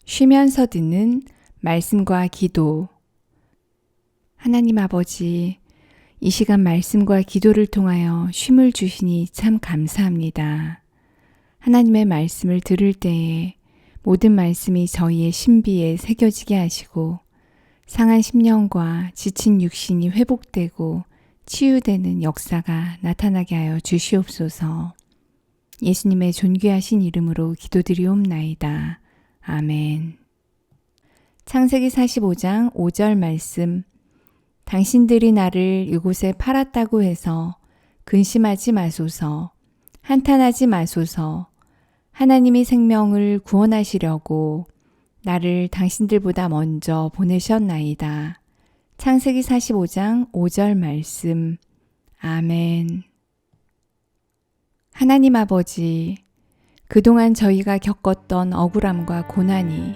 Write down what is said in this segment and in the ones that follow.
쉬면서 듣는 말씀과 기도. 하나님 아버지, 이 시간 말씀과 기도를 통하여 쉼을 주시니 참 감사합니다. 하나님의 말씀을 들을 때에 모든 말씀이 저희의 신비에 새겨지게 하시고 상한 심령과 지친 육신이 회복되고 치유되는 역사가 나타나게 하여 주시옵소서. 예수님의 존귀하신 이름으로 기도드리옵나이다. 아멘. 창세기 45장 5절 말씀. 당신들이 나를 이곳에 팔았다고 해서 근심하지 마소서, 한탄하지 마소서. 하나님이 생명을 구원하시려고 나를 당신들보다 먼저 보내셨나이다. 창세기 45장 5절 말씀. 아멘. 하나님 아버지, 그동안 저희가 겪었던 억울함과 고난이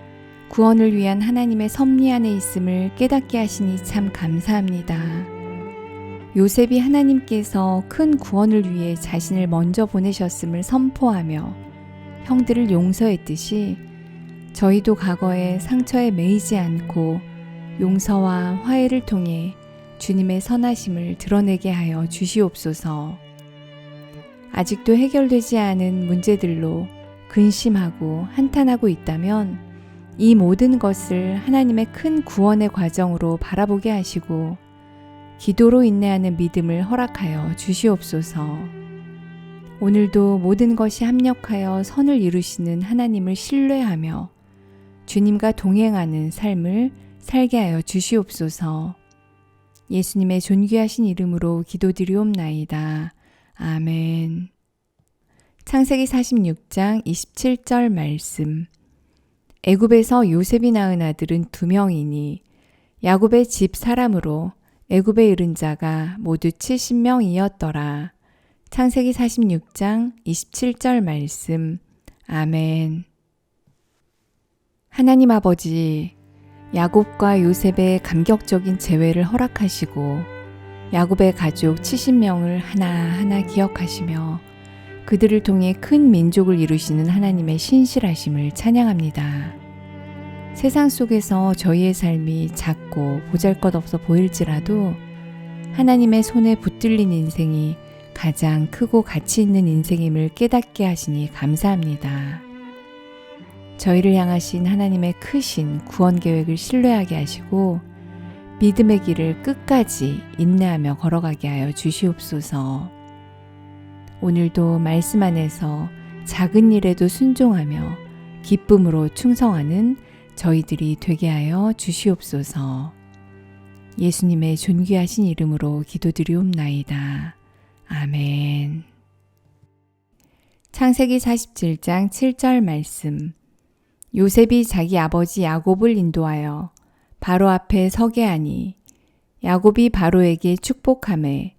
구원을 위한 하나님의 섭리 안에 있음을 깨닫게 하시니 참 감사합니다. 요셉이 하나님께서 큰 구원을 위해 자신을 먼저 보내셨음을 선포하며 형들을 용서했듯이 저희도 과거의 상처에 매이지 않고 용서와 화해를 통해 주님의 선하심을 드러내게 하여 주시옵소서. 아직도 해결되지 않은 문제들로 근심하고 한탄하고 있다면 이 모든 것을 하나님의 큰 구원의 과정으로 바라보게 하시고 기도로 인내하는 믿음을 허락하여 주시옵소서. 오늘도 모든 것이 합력하여 선을 이루시는 하나님을 신뢰하며 주님과 동행하는 삶을 살게 하여 주시옵소서. 예수님의 존귀하신 이름으로 기도드리옵나이다. 아멘. 창세기 46장 27절 말씀. 애굽에서 요셉이 낳은 아들은 2명이니 야곱의 집 사람으로 애굽에 이른 자가 모두 70명이었더라. 창세기 46장 27절 말씀. 아멘. 하나님 아버지, 야곱과 요셉의 감격적인 재회를 허락하시고 야곱의 가족 70명을 하나하나 기억하시며 그들을 통해 큰 민족을 이루시는 하나님의 신실하심을 찬양합니다. 세상 속에서 저희의 삶이 작고 보잘것없어 보일지라도 하나님의 손에 붙들린 인생이 가장 크고 가치 있는 인생임을 깨닫게 하시니 감사합니다. 저희를 향하신 하나님의 크신 구원 계획을 신뢰하게 하시고 믿음의 길을 끝까지 인내하며 걸어가게 하여 주시옵소서. 오늘도 말씀 안에서 작은 일에도 순종하며 기쁨으로 충성하는 저희들이 되게 하여 주시옵소서. 예수님의 존귀하신 이름으로 기도드리옵나이다. 아멘. 창세기 47장 7절 말씀. 요셉이 자기 아버지 야곱을 인도하여 바로 앞에 서게 하니 야곱이 바로에게 축복하매.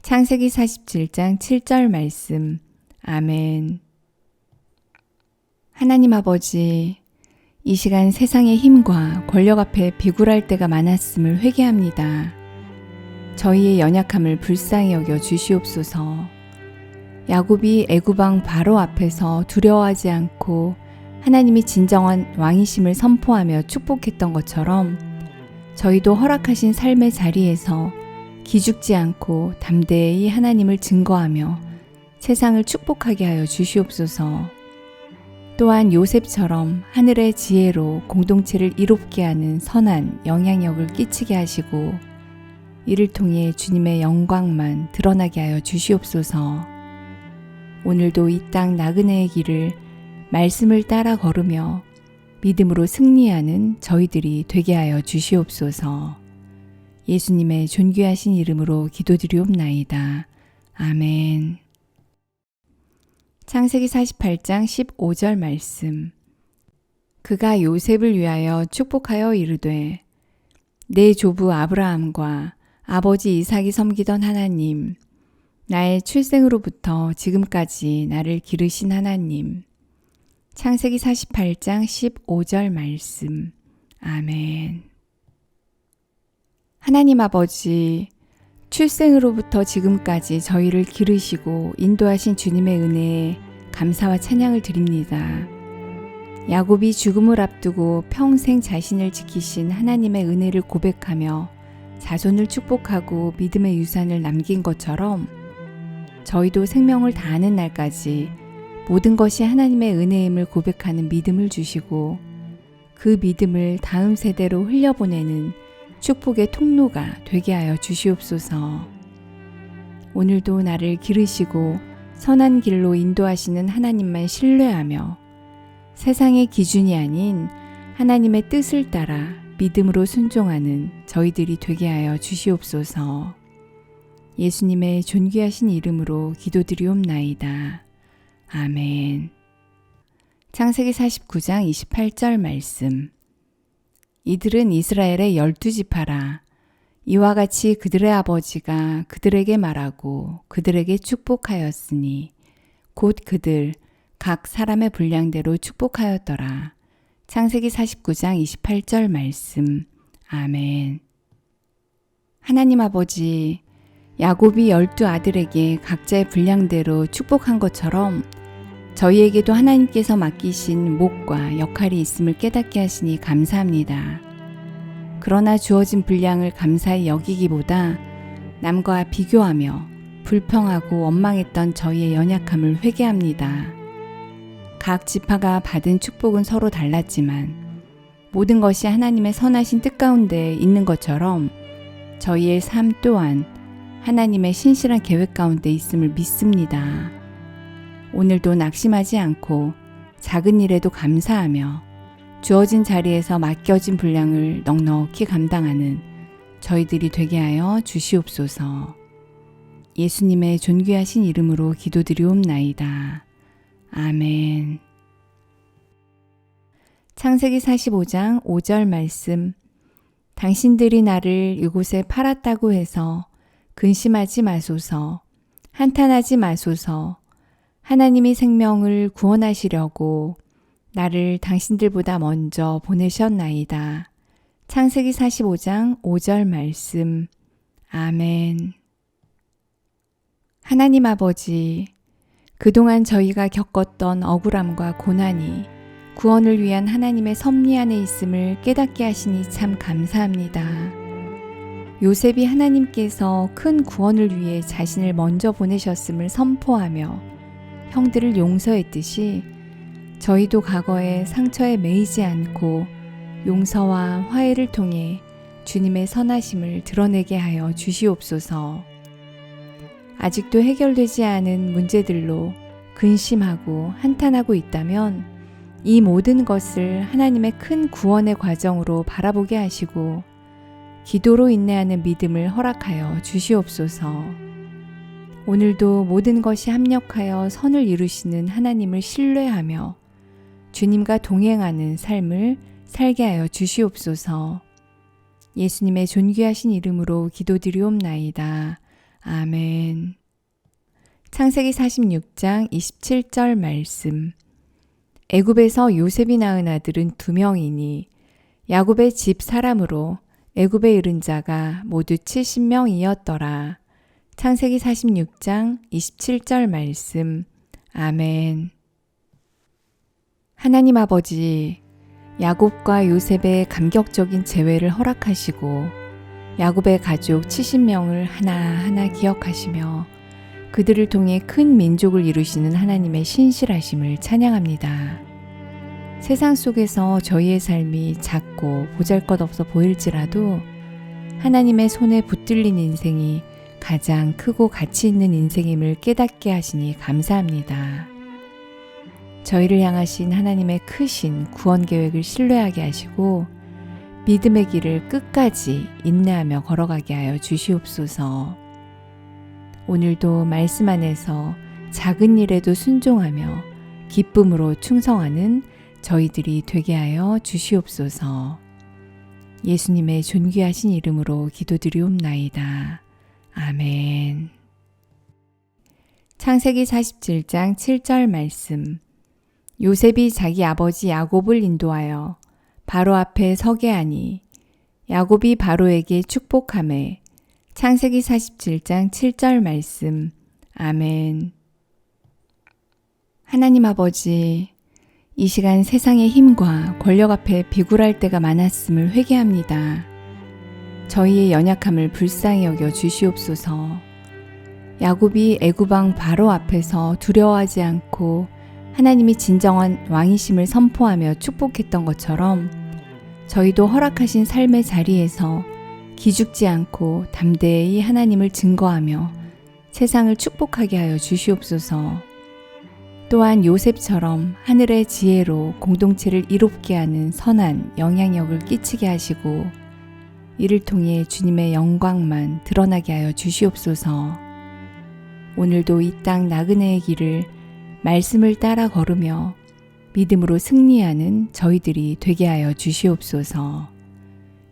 창세기 47장 7절 말씀. 아멘. 하나님 아버지, 이 시간 세상의 힘과 권력 앞에 비굴할 때가 많았음을 회개합니다. 저희의 연약함을 불쌍히 여겨 주시옵소서. 야곱이 애굽 왕 바로 앞에서 두려워하지 않고 하나님이 진정한 왕이심을 선포하며 축복했던 것처럼 저희도 허락하신 삶의 자리에서 기죽지 않고 담대히 하나님을 증거하며 세상을 축복하게 하여 주시옵소서. 또한 요셉처럼 하늘의 지혜로 공동체를 이롭게 하는 선한 영향력을 끼치게 하시고 이를 통해 주님의 영광만 드러나게 하여 주시옵소서. 오늘도 이 땅 나그네의 길을 말씀을 따라 걸으며 믿음으로 승리하는 저희들이 되게 하여 주시옵소서. 예수님의 존귀하신 이름으로 기도드리옵나이다. 아멘. 창세기 48장 15절 말씀. 그가 요셉을 위하여 축복하여 이르되 내 조부 아브라함과 아버지 이삭이 섬기던 하나님, 나의 출생으로부터 지금까지 나를 기르신 하나님. 창세기 48장 15절 말씀. 아멘. 하나님 아버지, 출생으로부터 지금까지 저희를 기르시고 인도하신 주님의 은혜에 감사와 찬양을 드립니다. 야곱이 죽음을 앞두고 평생 자신을 지키신 하나님의 은혜를 고백하며 자손을 축복하고 믿음의 유산을 남긴 것처럼 저희도 생명을 다하는 날까지 모든 것이 하나님의 은혜임을 고백하는 믿음을 주시고 그 믿음을 다음 세대로 흘려보내는 축복의 통로가 되게 하여 주시옵소서. 오늘도 나를 기르시고 선한 길로 인도하시는 하나님만 신뢰하며 세상의 기준이 아닌 하나님의 뜻을 따라 믿음으로 순종하는 저희들이 되게 하여 주시옵소서. 예수님의 존귀하신 이름으로 기도드리옵나이다. 아멘. 창세기 49장 28절 말씀. 이들은 이스라엘의 12지파라. 이와 같이 그들의 아버지가 그들에게 말하고 그들에게 축복하였으니 곧 그들 각 사람의 분량대로 축복하였더라. 창세기 49장 28절 말씀. 아멘. 하나님 아버지, 야곱이 12아들에게 각자의 분량대로 축복한 것처럼 저희에게도 하나님께서 맡기신 몫과 역할이 있음을 깨닫게 하시니 감사합니다. 그러나 주어진 분량을 감사히 여기기보다 남과 비교하며 불평하고 원망했던 저희의 연약함을 회개합니다. 각 지파가 받은 축복은 서로 달랐지만 모든 것이 하나님의 선하신 뜻 가운데 있는 것처럼 저희의 삶 또한 하나님의 신실한 계획 가운데 있음을 믿습니다. 오늘도 낙심하지 않고 작은 일에도 감사하며 주어진 자리에서 맡겨진 분량을 넉넉히 감당하는 저희들이 되게 하여 주시옵소서. 예수님의 존귀하신 이름으로 기도드리옵나이다. 아멘. 창세기 45장 5절 말씀. 당신들이 나를 이곳에 팔았다고 해서 근심하지 마소서. 한탄하지 마소서. 하나님이 생명을 구원하시려고 나를 당신들보다 먼저 보내셨나이다. 창세기 45장 5절 말씀. 아멘. 하나님 아버지, 그동안 저희가 겪었던 억울함과 고난이 구원을 위한 하나님의 섭리 안에 있음을 깨닫게 하시니 참 감사합니다. 요셉이 하나님께서 큰 구원을 위해 자신을 먼저 보내셨음을 선포하며 형들을 용서했듯이 저희도 과거의 상처에 매이지 않고 용서와 화해를 통해 주님의 선하심을 드러내게 하여 주시옵소서. 아직도 해결되지 않은 문제들로 근심하고 한탄하고 있다면 이 모든 것을 하나님의 큰 구원의 과정으로 바라보게 하시고 기도로 인내하는 믿음을 허락하여 주시옵소서. 오늘도 모든 것이 합력하여 선을 이루시는 하나님을 신뢰하며 주님과 동행하는 삶을 살게 하여 주시옵소서. 예수님의 존귀하신 이름으로 기도드리옵나이다. 아멘. 창세기 46장 27절 말씀. 애굽에서 요셉이 낳은 아들은 2명이니 야곱의 집 사람으로 애굽에 이른 자가 모두 70명이었더라. 창세기 46장 27절 말씀. 아멘. 하나님 아버지, 야곱과 요셉의 감격적인 재회를 허락하시고 야곱의 가족 70명을 하나하나 기억하시며 그들을 통해 큰 민족을 이루시는 하나님의 신실하심을 찬양합니다. 세상 속에서 저희의 삶이 작고 보잘것없어 보일지라도 하나님의 손에 붙들린 인생이 가장 크고 가치 있는 인생임을 깨닫게 하시니 감사합니다. 저희를 향하신 하나님의 크신 구원 계획을 신뢰하게 하시고 믿음의 길을 끝까지 인내하며 걸어가게 하여 주시옵소서. 오늘도 말씀 안에서 작은 일에도 순종하며 기쁨으로 충성하는 저희들이 되게 하여 주시옵소서. 예수님의 존귀하신 이름으로 기도드리옵나이다. 아멘. 창세기 47장 7절 말씀. 요셉이 자기 아버지 야곱을 인도하여 바로 앞에 서게 하니 야곱이 바로에게 축복하매. 창세기 47장 7절 말씀. 아멘. 하나님 아버지, 이 시간 세상의 힘과 권력 앞에 비굴할 때가 많았음을 회개합니다. 저희의 연약함을 불쌍히 여겨 주시옵소서. 야곱이 애굽 왕 바로 앞에서 두려워하지 않고 하나님이 진정한 왕이심을 선포하며 축복했던 것처럼 저희도 허락하신 삶의 자리에서 기죽지 않고 담대히 하나님을 증거하며 세상을 축복하게 하여 주시옵소서. 또한 요셉처럼 하늘의 지혜로 공동체를 이롭게 하는 선한 영향력을 끼치게 하시고 이를 통해 주님의 영광만 드러나게 하여 주시옵소서. 오늘도 이 땅 나그네의 길을 말씀을 따라 걸으며 믿음으로 승리하는 저희들이 되게 하여 주시옵소서.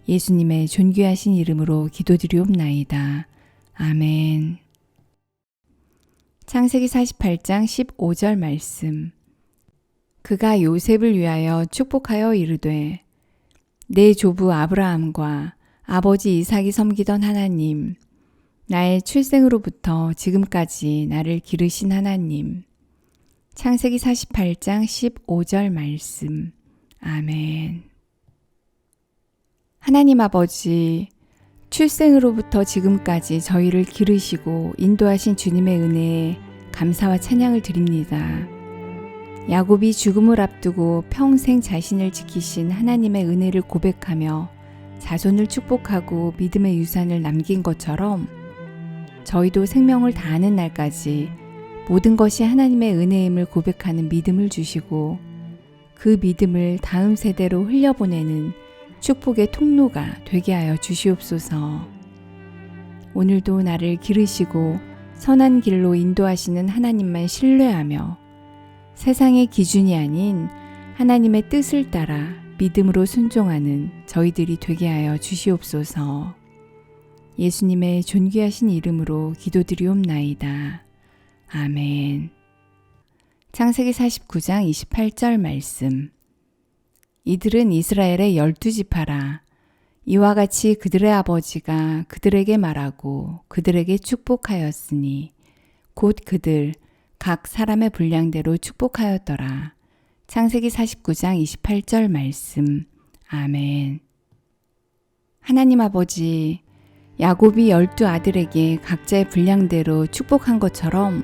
예수님의 존귀하신 이름으로 기도드리옵나이다. 아멘. 창세기 48장 15절 말씀. 그가 요셉을 위하여 축복하여 이르되 내 조부 아브라함과 아버지 이삭이 섬기던 하나님, 나의 출생으로부터 지금까지 나를 기르신 하나님. 창세기 48장 15절 말씀. 아멘. 하나님 아버지, 출생으로부터 지금까지 저희를 기르시고 인도하신 주님의 은혜에 감사와 찬양을 드립니다. 야곱이 죽음을 앞두고 평생 자신을 지키신 하나님의 은혜를 고백하며 자손을 축복하고 믿음의 유산을 남긴 것처럼 저희도 생명을 다하는 날까지 모든 것이 하나님의 은혜임을 고백하는 믿음을 주시고 그 믿음을 다음 세대로 흘려보내는 축복의 통로가 되게 하여 주시옵소서. 오늘도 나를 기르시고 선한 길로 인도하시는 하나님만 신뢰하며 세상의 기준이 아닌 하나님의 뜻을 따라 믿음으로 순종하는 저희들이 되게 하여 주시옵소서. 예수님의 존귀하신 이름으로 기도드리옵나이다. 아멘. 창세기 49장 28절 말씀. 이들은 이스라엘의 12지파라. 이와 같이 그들의 아버지가 그들에게 말하고 그들에게 축복하였으니 곧 그들 각 사람의 분량대로 축복하였더라. 창세기 49장 28절 말씀. 아멘. 하나님 아버지, 야곱이 12아들에게 각자의 분량대로 축복한 것처럼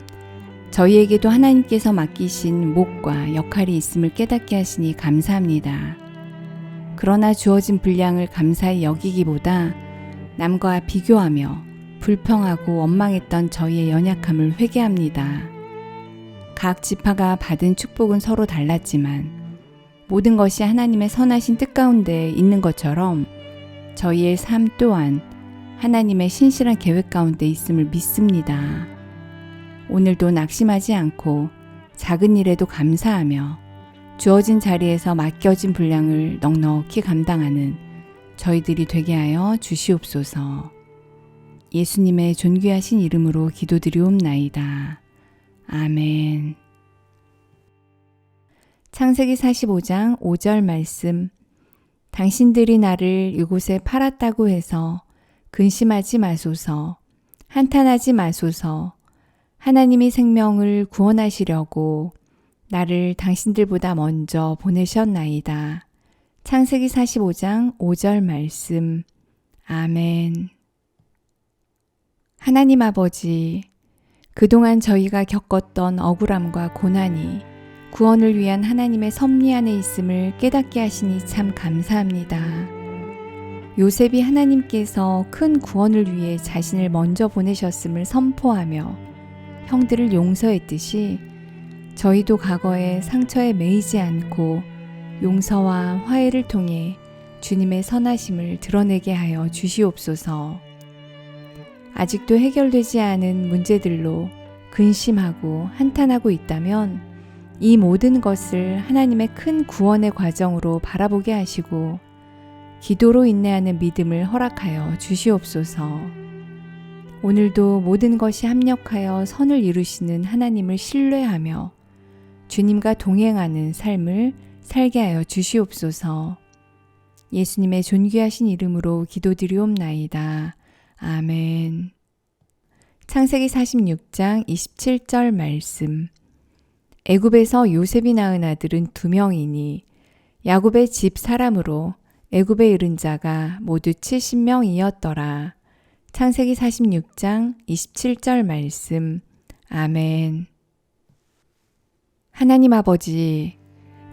저희에게도 하나님께서 맡기신 몫과 역할이 있음을 깨닫게 하시니 감사합니다. 그러나 주어진 분량을 감사히 여기기보다 남과 비교하며 불평하고 원망했던 저희의 연약함을 회개합니다. 각 지파가 받은 축복은 서로 달랐지만 모든 것이 하나님의 선하신 뜻 가운데 있는 것처럼 저희의 삶 또한 하나님의 신실한 계획 가운데 있음을 믿습니다. 오늘도 낙심하지 않고 작은 일에도 감사하며 주어진 자리에서 맡겨진 분량을 넉넉히 감당하는 저희들이 되게 하여 주시옵소서. 예수님의 존귀하신 이름으로 기도드리옵나이다. 아멘. 창세기 45장 5절 말씀. 당신들이 나를 이곳에 팔았다고 해서 근심하지 마소서. 한탄하지 마소서. 하나님이 생명을 구원하시려고 나를 당신들보다 먼저 보내셨나이다. 창세기 45장 5절 말씀. 아멘. 하나님 아버지, 그동안 저희가 겪었던 억울함과 고난이 구원을 위한 하나님의 섭리 안에 있음을 깨닫게 하시니 참 감사합니다. 요셉이 하나님께서 큰 구원을 위해 자신을 먼저 보내셨음을 선포하며 형들을 용서했듯이 저희도 과거의 상처에 매이지 않고 용서와 화해를 통해 주님의 선하심을 드러내게 하여 주시옵소서. 아직도 해결되지 않은 문제들로 근심하고 한탄하고 있다면 이 모든 것을 하나님의 큰 구원의 과정으로 바라보게 하시고 기도로 인내하는 믿음을 허락하여 주시옵소서. 오늘도 모든 것이 합력하여 선을 이루시는 하나님을 신뢰하며 주님과 동행하는 삶을 살게 하여 주시옵소서. 예수님의 존귀하신 이름으로 기도드리옵나이다. 아멘. 창세기 46장 27절 말씀. 애굽에서 요셉이 낳은 아들은 2명이니 야곱의 집 사람으로 애굽에 이른 자가 모두 70명이었더라. 창세기 46장 27절 말씀. 아멘. 하나님 아버지,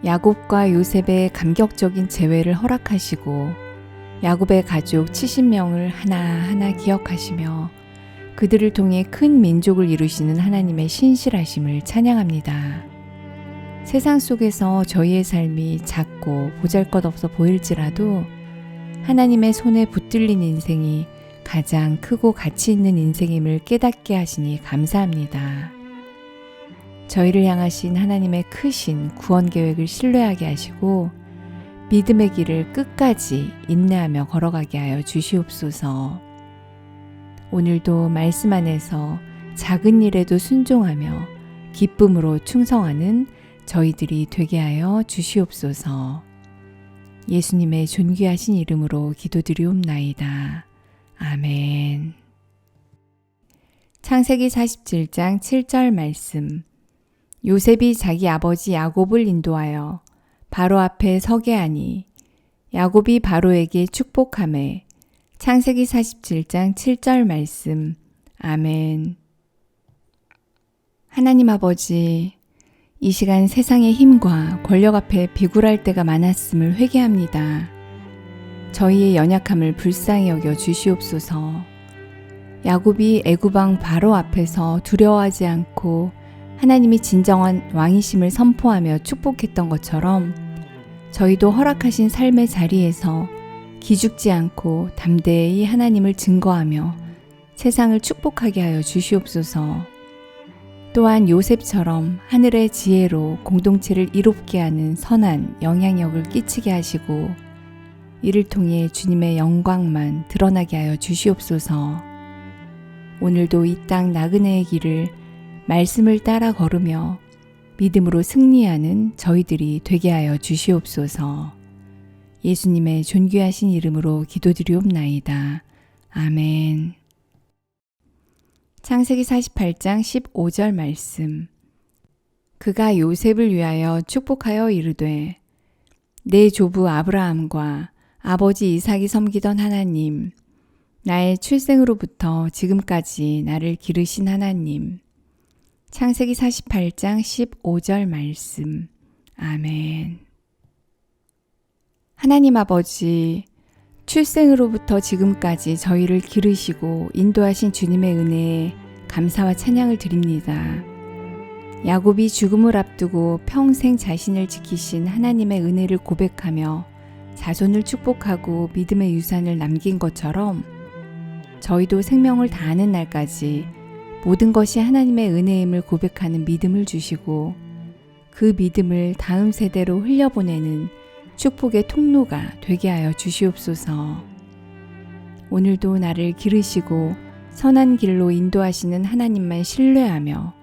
야곱과 요셉의 감격적인 재회를 허락하시고 야곱의 가족 70명을 하나하나 기억하시며 그들을 통해 큰 민족을 이루시는 하나님의 신실하심을 찬양합니다. 세상 속에서 저희의 삶이 작고 보잘것없어 보일지라도 하나님의 손에 붙들린 인생이 가장 크고 가치 있는 인생임을 깨닫게 하시니 감사합니다. 저희를 향하신 하나님의 크신 구원 계획을 신뢰하게 하시고 믿음의 길을 끝까지 인내하며 걸어가게 하여 주시옵소서. 오늘도 말씀 안에서 작은 일에도 순종하며 기쁨으로 충성하는 저희들이 되게 하여 주시옵소서. 예수님의 존귀하신 이름으로 기도드리옵나이다. 아멘. 창세기 47장 7절 말씀. 요셉이 자기 아버지 야곱을 인도하여 바로 앞에 서게 하니 야곱이 바로에게 축복하매. 창세기 47장 7절 말씀. 아멘. 하나님 아버지, 이 시간 세상의 힘과 권력 앞에 비굴할 때가 많았음을 회개합니다. 저희의 연약함을 불쌍히 여겨 주시옵소서. 야곱이 애굽 왕 바로 앞에서 두려워하지 않고 하나님이 진정한 왕이심을 선포하며 축복했던 것처럼 저희도 허락하신 삶의 자리에서 기죽지 않고 담대히 하나님을 증거하며 세상을 축복하게 하여 주시옵소서. 또한 요셉처럼 하늘의 지혜로 공동체를 이롭게 하는 선한 영향력을 끼치게 하시고 이를 통해 주님의 영광만 드러나게 하여 주시옵소서. 오늘도 이 땅 나그네의 길을 말씀을 따라 걸으며 믿음으로 승리하는 저희들이 되게 하여 주시옵소서. 예수님의 존귀하신 이름으로 기도드리옵나이다. 아멘. 창세기 48장 15절 말씀. 그가 요셉을 위하여 축복하여 이르되 내 조부 아브라함과 아버지 이삭이 섬기던 하나님, 나의 출생으로부터 지금까지 나를 기르신 하나님. 창세기 48장 15절 말씀. 아멘. 하나님 아버지, 출생으로부터 지금까지 저희를 기르시고 인도하신 주님의 은혜에 감사와 찬양을 드립니다. 야곱이 죽음을 앞두고 평생 자신을 지키신 하나님의 은혜를 고백하며 자손을 축복하고 믿음의 유산을 남긴 것처럼 저희도 생명을 다하는 날까지 모든 것이 하나님의 은혜임을 고백하는 믿음을 주시고 그 믿음을 다음 세대로 흘려보내는 축복의 통로가 되게 하여 주시옵소서. 오늘도 나를 기르시고 선한 길로 인도하시는 하나님만 신뢰하며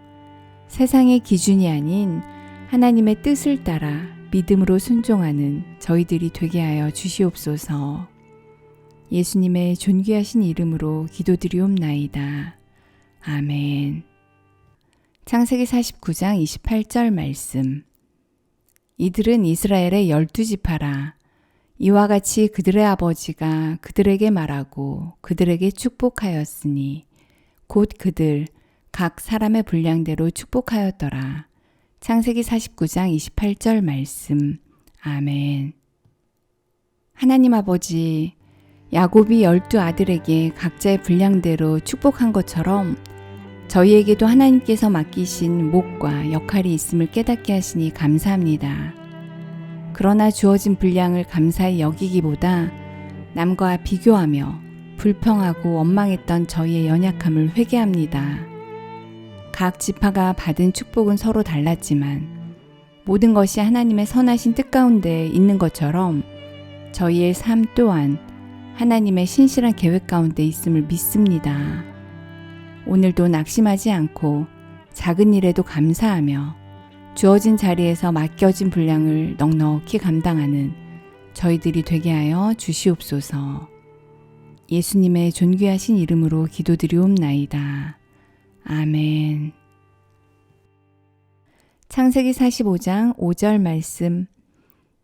세상의 기준이 아닌 하나님의 뜻을 따라 믿음으로 순종하는 저희들이 되게 하여 주시옵소서. 예수님의 존귀하신 이름으로 기도드리옵나이다. 아멘. 창세기 49장 28절 말씀. 이들은 이스라엘의 12지파라. 이와 같이 그들의 아버지가 그들에게 말하고 그들에게 축복하였으니 곧 그들 각 사람의 분량대로 축복하였더라. 창세기 49장 28절 말씀. 아멘. 하나님 아버지, 야곱이 12아들에게 각자의 분량대로 축복한 것처럼 저희에게도 하나님께서 맡기신 몫과 역할이 있음을 깨닫게 하시니 감사합니다. 그러나 주어진 분량을 감사히 여기기보다 남과 비교하며 불평하고 원망했던 저희의 연약함을 회개합니다. 각 지파가 받은 축복은 서로 달랐지만 모든 것이 하나님의 선하신 뜻 가운데 있는 것처럼 저희의 삶 또한 하나님의 신실한 계획 가운데 있음을 믿습니다. 오늘도 낙심하지 않고 작은 일에도 감사하며 주어진 자리에서 맡겨진 분량을 넉넉히 감당하는 저희들이 되게 하여 주시옵소서. 예수님의 존귀하신 이름으로 기도드리옵나이다. 아멘. 창세기 45장 5절 말씀.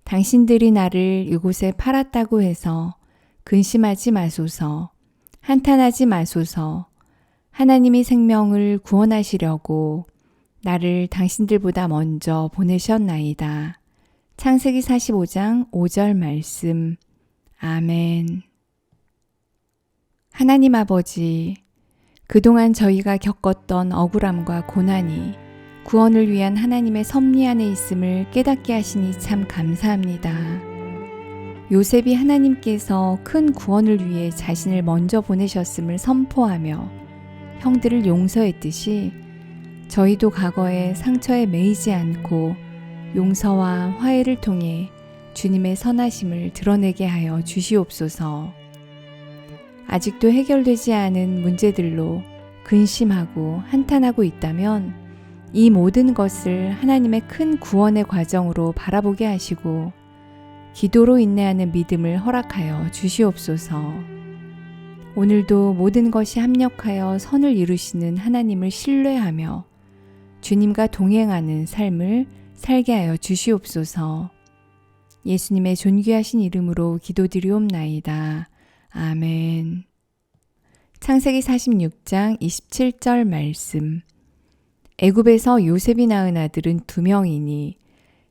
당신들이 나를 이곳에 팔았다고 해서 근심하지 마소서. 한탄하지 마소서. 하나님이 생명을 구원하시려고 나를 당신들보다 먼저 보내셨나이다. 창세기 45장 5절 말씀. 아멘. 하나님 아버지, 그동안 저희가 겪었던 억울함과 고난이 구원을 위한 하나님의 섭리 안에 있음을 깨닫게 하시니 참 감사합니다. 요셉이 하나님께서 큰 구원을 위해 자신을 먼저 보내셨음을 선포하며 형들을 용서했듯이 저희도 과거의 상처에 매이지 않고 용서와 화해를 통해 주님의 선하심을 드러내게 하여 주시옵소서. 아직도 해결되지 않은 문제들로 근심하고 한탄하고 있다면 이 모든 것을 하나님의 큰 구원의 과정으로 바라보게 하시고 기도로 인내하는 믿음을 허락하여 주시옵소서. 오늘도 모든 것이 합력하여 선을 이루시는 하나님을 신뢰하며 주님과 동행하는 삶을 살게 하여 주시옵소서. 예수님의 존귀하신 이름으로 기도드리옵나이다. 아멘. 창세기 46장 27절 말씀. 애굽에서 요셉이 낳은 아들은 2명이니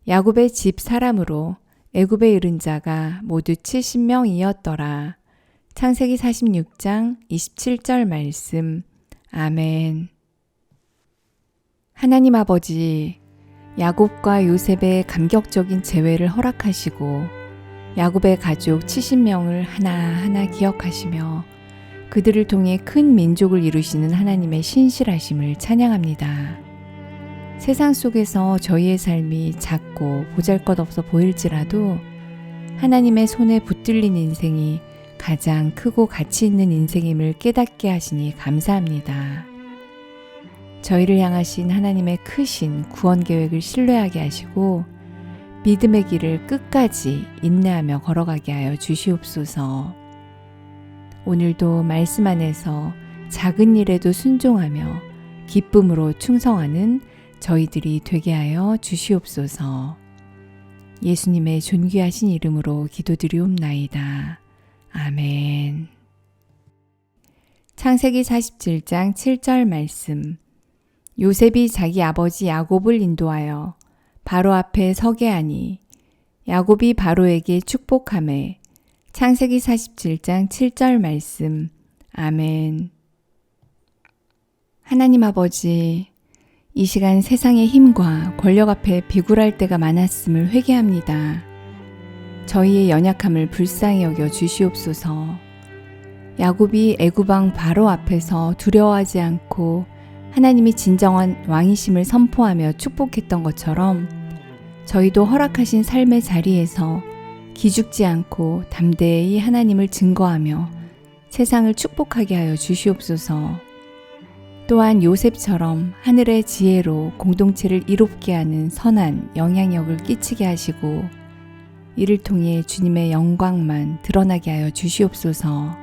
야곱의 집 사람으로 애굽에 이른 자가 모두 70명이었더라. 창세기 46장 27절 말씀. 아멘. 하나님 아버지, 야곱과 요셉의 감격적인 재회를 허락하시고 야곱의 가족 70명을 하나하나 기억하시며 그들을 통해 큰 민족을 이루시는 하나님의 신실하심을 찬양합니다. 세상 속에서 저희의 삶이 작고 보잘것없어 보일지라도 하나님의 손에 붙들린 인생이 가장 크고 가치 있는 인생임을 깨닫게 하시니 감사합니다. 저희를 향하신 하나님의 크신 구원 계획을 신뢰하게 하시고 믿음의 길을 끝까지 인내하며 걸어가게 하여 주시옵소서. 오늘도 말씀 안에서 작은 일에도 순종하며 기쁨으로 충성하는 저희들이 되게 하여 주시옵소서. 예수님의 존귀하신 이름으로 기도드리옵나이다. 아멘. 창세기 47장 7절 말씀. 요셉이 자기 아버지 야곱을 인도하여 바로 앞에 서게 하니 야곱이 바로에게 축복하매. 창세기 47장 7절 말씀. 아멘. 하나님 아버지, 이 시간 세상의 힘과 권력 앞에 비굴할 때가 많았음을 회개합니다. 저희의 연약함을 불쌍히 여겨 주시옵소서. 야곱이 애굽 왕 바로 앞에서 두려워하지 않고 하나님이 진정한 왕이심을 선포하며 축복했던 것처럼 저희도 허락하신 삶의 자리에서 기죽지 않고 담대히 하나님을 증거하며 세상을 축복하게 하여 주시옵소서. 또한 요셉처럼 하늘의 지혜로 공동체를 이롭게 하는 선한 영향력을 끼치게 하시고 이를 통해 주님의 영광만 드러나게 하여 주시옵소서.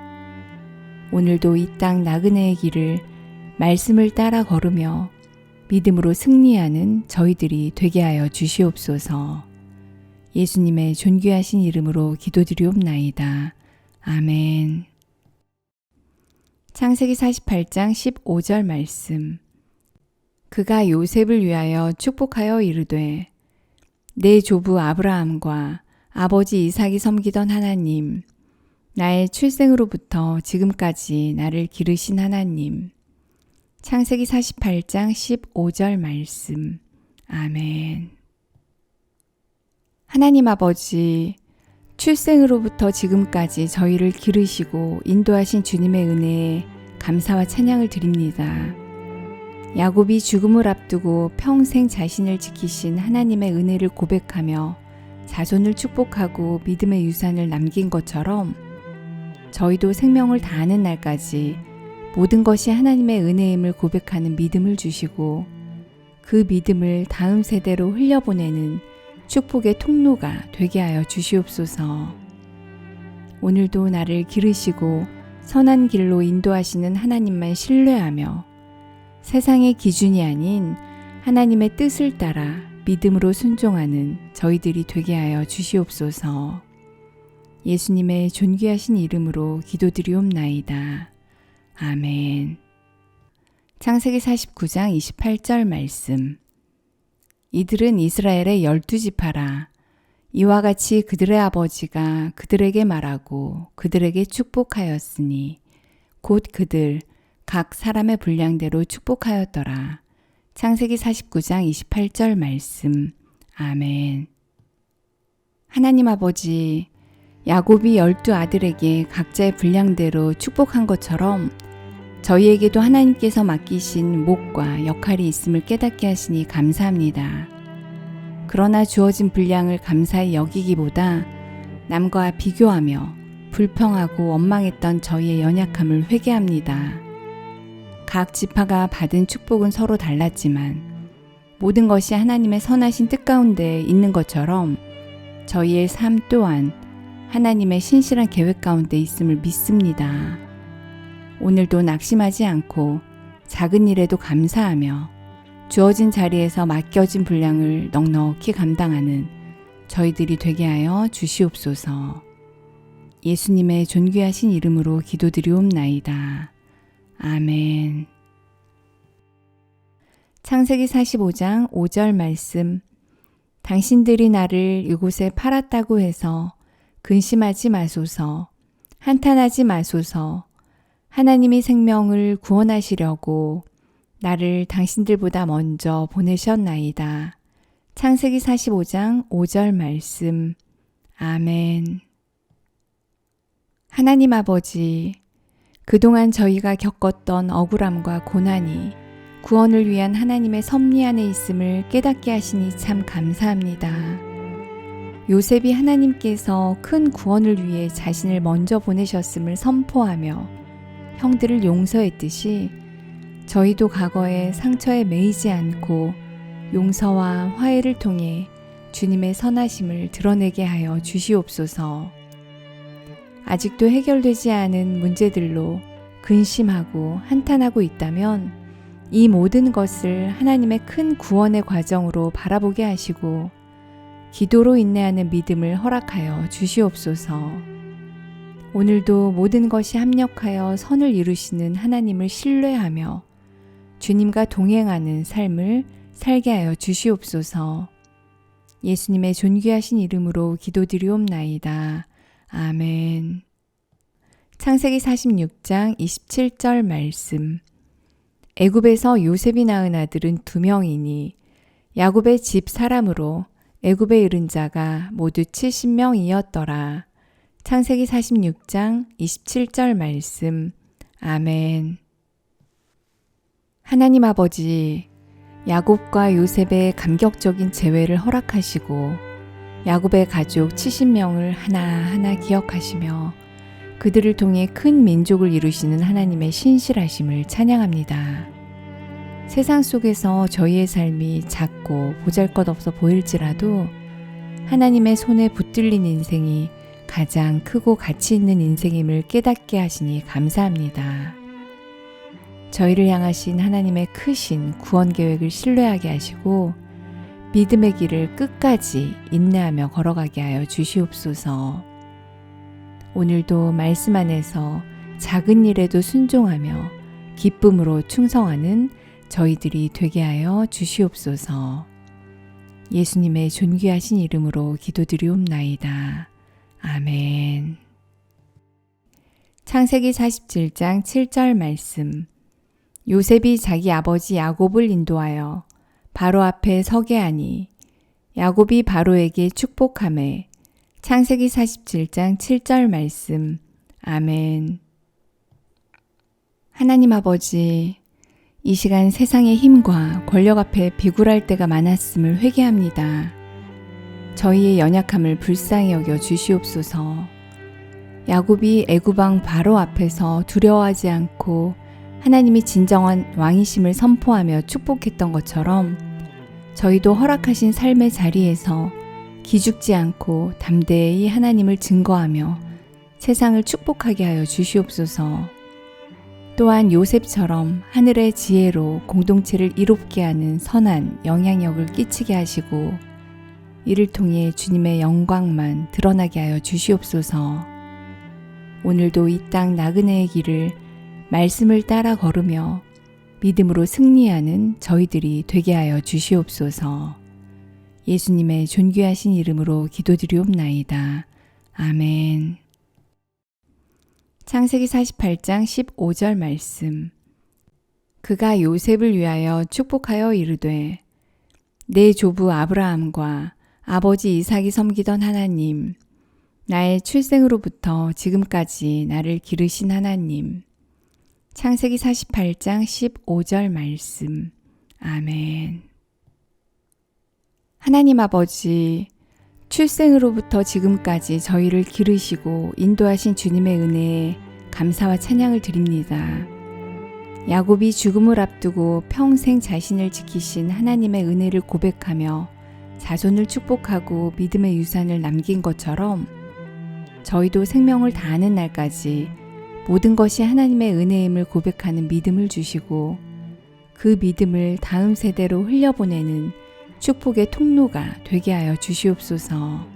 오늘도 이 땅 나그네의 길을 말씀을 따라 걸으며 믿음으로 승리하는 저희들이 되게 하여 주시옵소서. 예수님의 존귀하신 이름으로 기도드리옵나이다. 아멘. 창세기 48장 15절 말씀. 그가 요셉을 위하여 축복하여 이르되 내 조부 아브라함과 아버지 이삭이 섬기던 하나님, 나의 출생으로부터 지금까지 나를 기르신 하나님. 창세기 48장 15절 말씀. 아멘. 하나님 아버지, 출생으로부터 지금까지 저희를 기르시고 인도하신 주님의 은혜에 감사와 찬양을 드립니다. 야곱이 죽음을 앞두고 평생 자신을 지키신 하나님의 은혜를 고백하며 자손을 축복하고 믿음의 유산을 남긴 것처럼 저희도 생명을 다하는 날까지 모든 것이 하나님의 은혜임을 고백하는 믿음을 주시고 그 믿음을 다음 세대로 흘려보내는 축복의 통로가 되게 하여 주시옵소서. 오늘도 나를 기르시고 선한 길로 인도하시는 하나님만 신뢰하며 세상의 기준이 아닌 하나님의 뜻을 따라 믿음으로 순종하는 저희들이 되게 하여 주시옵소서. 예수님의 존귀하신 이름으로 기도드리옵나이다. 아멘. 창세기 49장 28절 말씀. 이들은 이스라엘의 12지파라. 이와 같이 그들의 아버지가 그들에게 말하고 그들에게 축복하였으니 곧 그들 각 사람의 분량대로 축복하였더라. 창세기 49장 28절 말씀. 아멘. 하나님 아버지, 야곱이 12아들에게 각자의 분량대로 축복한 것처럼 저희에게도 하나님께서 맡기신 몫과 역할이 있음을 깨닫게 하시니 감사합니다. 그러나 주어진 분량을 감사히 여기기보다 남과 비교하며 불평하고 원망했던 저희의 연약함을 회개합니다. 각 지파가 받은 축복은 서로 달랐지만 모든 것이 하나님의 선하신 뜻 가운데 있는 것처럼 저희의 삶 또한 하나님의 신실한 계획 가운데 있음을 믿습니다. 오늘도 낙심하지 않고 작은 일에도 감사하며 주어진 자리에서 맡겨진 분량을 넉넉히 감당하는 저희들이 되게 하여 주시옵소서. 예수님의 존귀하신 이름으로 기도드리옵나이다. 아멘. 창세기 45장 5절 말씀. 당신들이 나를 이곳에 팔았다고 해서 근심하지 마소서. 한탄하지 마소서. 하나님이 생명을 구원하시려고 나를 당신들보다 먼저 보내셨나이다. 창세기 45장 5절 말씀. 아멘. 하나님 아버지, 그동안 저희가 겪었던 억울함과 고난이 구원을 위한 하나님의 섭리 안에 있음을 깨닫게 하시니 참 감사합니다. 요셉이 하나님께서 큰 구원을 위해 자신을 먼저 보내셨음을 선포하며 형들을 용서했듯이 저희도 과거의 상처에 매이지 않고 용서와 화해를 통해 주님의 선하심을 드러내게 하여 주시옵소서. 아직도 해결되지 않은 문제들로 근심하고 한탄하고 있다면 이 모든 것을 하나님의 큰 구원의 과정으로 바라보게 하시고 기도로 인내하는 믿음을 허락하여 주시옵소서. 오늘도 모든 것이 합력하여 선을 이루시는 하나님을 신뢰하며 주님과 동행하는 삶을 살게 하여 주시옵소서. 예수님의 존귀하신 이름으로 기도드리옵나이다. 아멘. 창세기 46장 27절 말씀. 애굽에서 요셉이 낳은 아들은 2명이니 야곱의 집 사람으로 애굽에 이른 자가 모두 70명이었더라. 창세기 46장 27절 말씀. 아멘. 하나님 아버지, 야곱과 요셉의 감격적인 재회를 허락하시고 야곱의 가족 70명을 하나하나 기억하시며 그들을 통해 큰 민족을 이루시는 하나님의 신실하심을 찬양합니다. 세상 속에서 저희의 삶이 작고 보잘것없어 보일지라도 하나님의 손에 붙들린 인생이 가장 크고 가치 있는 인생임을 깨닫게 하시니 감사합니다. 저희를 향하신 하나님의 크신 구원 계획을 신뢰하게 하시고 믿음의 길을 끝까지 인내하며 걸어가게 하여 주시옵소서. 오늘도 말씀 안에서 작은 일에도 순종하며 기쁨으로 충성하는 저희들이 되게 하여 주시옵소서. 예수님의 존귀하신 이름으로 기도드리옵나이다. 아멘. 창세기 47장 7절 말씀. 요셉이 자기 아버지 야곱을 인도하여 바로 앞에 서게 하니 야곱이 바로에게 축복하매. 창세기 47장 7절 말씀. 아멘. 하나님 아버지, 이 시간 세상의 힘과 권력 앞에 비굴할 때가 많았음을 회개합니다. 저희의 연약함을 불쌍히 여겨 주시옵소서. 야곱이 애굽 왕 바로 앞에서 두려워하지 않고 하나님이 진정한 왕이심을 선포하며 축복했던 것처럼 저희도 허락하신 삶의 자리에서 기죽지 않고 담대히 하나님을 증거하며 세상을 축복하게 하여 주시옵소서. 또한 요셉처럼 하늘의 지혜로 공동체를 이롭게 하는 선한 영향력을 끼치게 하시고 이를 통해 주님의 영광만 드러나게 하여 주시옵소서. 오늘도 이 땅 나그네의 길을 말씀을 따라 걸으며 믿음으로 승리하는 저희들이 되게 하여 주시옵소서. 예수님의 존귀하신 이름으로 기도드리옵나이다. 아멘. 창세기 48장 15절 말씀. 그가 요셉을 위하여 축복하여 이르되 내 조부 아브라함과 아버지 이삭이 섬기던 하나님, 나의 출생으로부터 지금까지 나를 기르신 하나님. 창세기 48장 15절 말씀. 아멘. 하나님 아버지, 출생으로부터 지금까지 저희를 기르시고 인도하신 주님의 은혜에 감사와 찬양을 드립니다. 야곱이 죽음을 앞두고 평생 자신을 지키신 하나님의 은혜를 고백하며 자손을 축복하고 믿음의 유산을 남긴 것처럼 저희도 생명을 다하는 날까지 모든 것이 하나님의 은혜임을 고백하는 믿음을 주시고 그 믿음을 다음 세대로 흘려보내는 축복의 통로가 되게 하여 주시옵소서.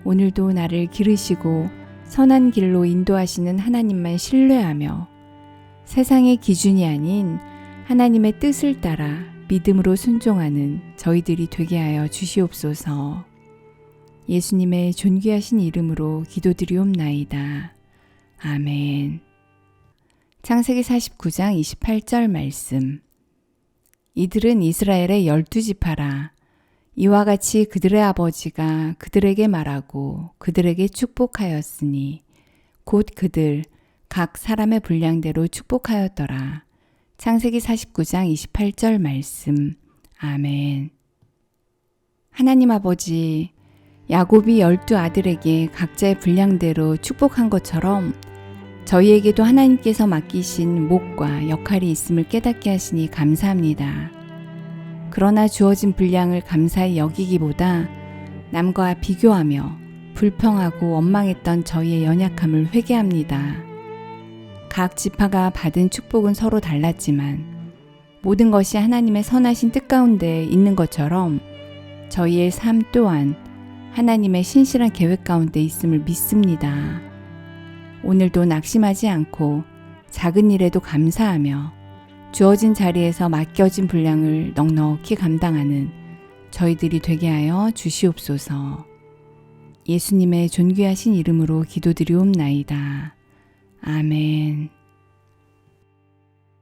오늘도 나를 기르시고 선한 길로 인도하시는 하나님만 신뢰하며 세상의 기준이 아닌 하나님의 뜻을 따라 믿음으로 순종하는 저희들이 되게 하여 주시옵소서. 예수님의 존귀하신 이름으로 기도드리옵나이다. 아멘. 창세기 49장 28절 말씀. 이들은 이스라엘의 12지파라. 이와 같이 그들의 아버지가 그들에게 말하고 그들에게 축복하였으니 곧 그들 각 사람의 분량대로 축복하였더라. 창세기 49장 28절 말씀. 아멘. 하나님 아버지, 야곱이 12아들에게 각자의 분량대로 축복한 것처럼 저희에게도 하나님께서 맡기신 몫과 역할이 있음을 깨닫게 하시니 감사합니다. 그러나 주어진 분량을 감사히 여기기보다 남과 비교하며 불평하고 원망했던 저희의 연약함을 회개합니다. 각 지파가 받은 축복은 서로 달랐지만 모든 것이 하나님의 선하신 뜻 가운데 있는 것처럼 저희의 삶 또한 하나님의 신실한 계획 가운데 있음을 믿습니다. 오늘도 낙심하지 않고 작은 일에도 감사하며 주어진 자리에서 맡겨진 분량을 넉넉히 감당하는 저희들이 되게 하여 주시옵소서. 예수님의 존귀하신 이름으로 기도드리옵나이다. 아멘.